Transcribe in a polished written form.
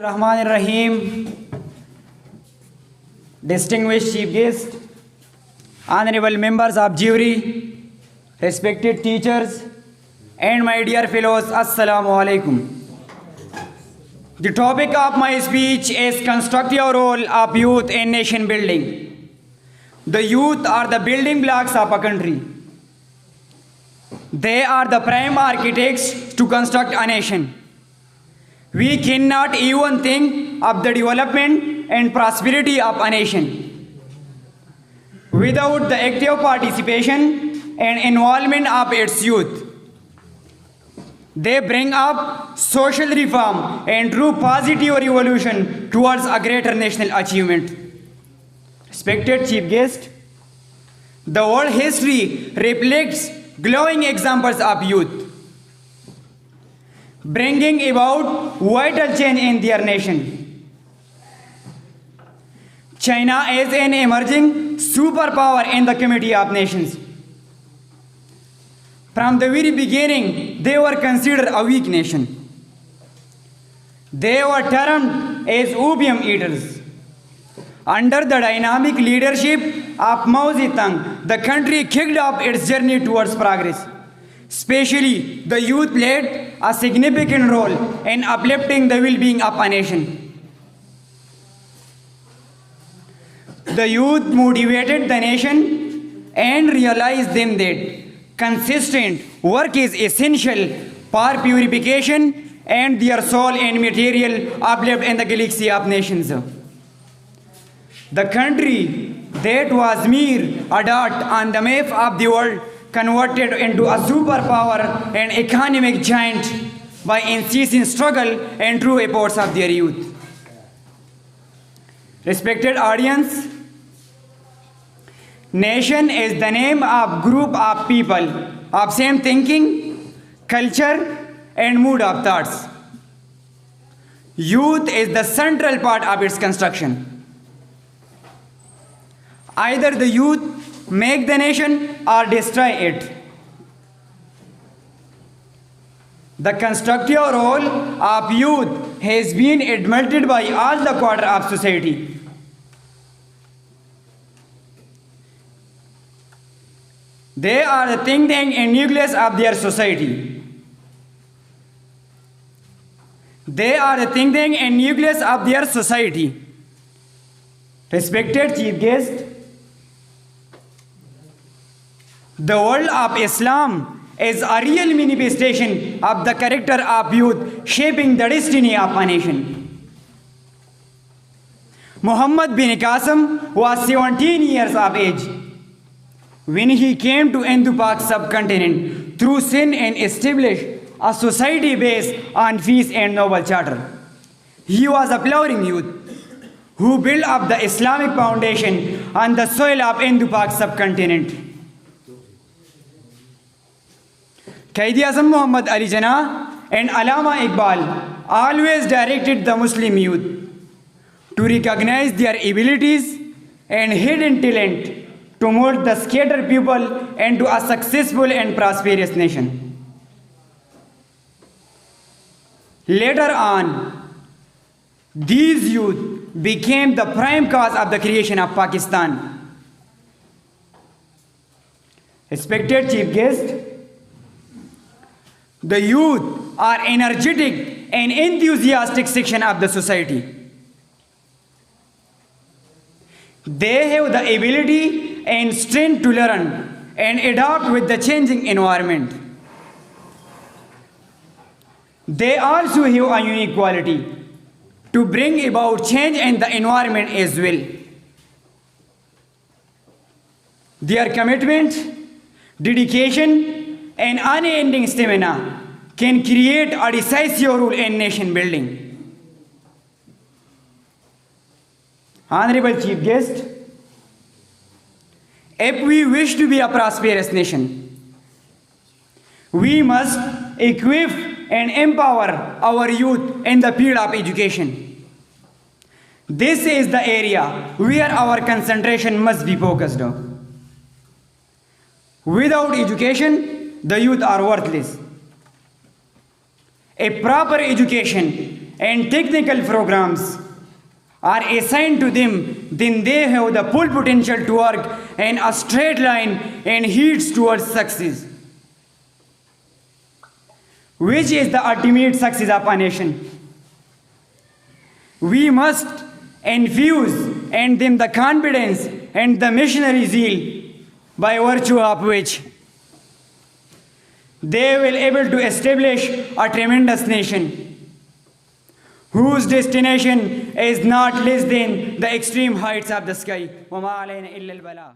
Rahman Rahim, distinguished chief guest, honorable members of jury, respected teachers, and my dear fellows, Assalamu alaikum. The topic of my speech is constructive role of youth in nation building. The youth are the building blocks of a country. They are the prime architects to construct a nation. We cannot even think of the development and prosperity of a nation without the active participation and involvement of its youth. They bring up social reform and true positive revolution towards a greater national achievement. Respected chief guest, the world history reflects glowing examples of youth bringing about vital change in their nation. China is an emerging superpower in the Committee of Nations. From the very beginning, they were considered a weak nation. They were termed as opium eaters. Under the dynamic leadership of Mao Zedong, the country kicked off its journey towards progress. Especially, the youth played a significant role in uplifting the well-being of a nation. The youth motivated the nation and realized them that consistent work is essential for purification and their soul and material uplift in the galaxy of nations. The country that was mere a dot on the map of the world converted into a superpower and economic giant by incessant struggle and true efforts of their youth. Respected audience, nation is the name of group of people of same thinking, culture, and mood of thoughts. Youth is the central part of its construction. Either the youth make the nation or destroy it. The constructive role of youth has been admitted by all the quarter of society. They are the think tank and nucleus of their society. They are the think tank and nucleus of their society. Respected chief guest, the world of Islam is a real manifestation of the character of youth shaping the destiny of a nation. Muhammad bin Qasim was 17 years of age when he came to Indo-Pak subcontinent through sin and established a society based on peace and noble charter. He was a flowering youth who built up the Islamic foundation on the soil of Indo-Pak subcontinent. Quaid-e-Azam Muhammad Ali Jinnah and Allama Iqbal always directed the Muslim youth to recognize their abilities and hidden talent to mold the scattered people into a successful and prosperous nation. Later on, these youth became the prime cause of the creation of Pakistan. Respected chief guest, the youth are energetic and enthusiastic section of the society. They have the ability and strength to learn and adapt with the changing environment. They also have a unique quality to bring about change in the environment as well. Their commitment, dedication, and unending stamina can create a decisive role in nation building. Honorable chief guest, if we wish to be a prosperous nation, we must equip and empower our youth in the field of education. This is the area where our concentration must be focused on. Without education, the youth are worthless. A proper education and technical programs are assigned to them, then they have the full potential to work in a straight line and heads towards success, which is the ultimate success of a nation. We must infuse in them the confidence and the missionary zeal by virtue of which they will able to establish a tremendous nation whose destination is not less than the extreme heights of the sky. وَمَا عَلَيْنَا إِلَّا الْبَلَاغُ.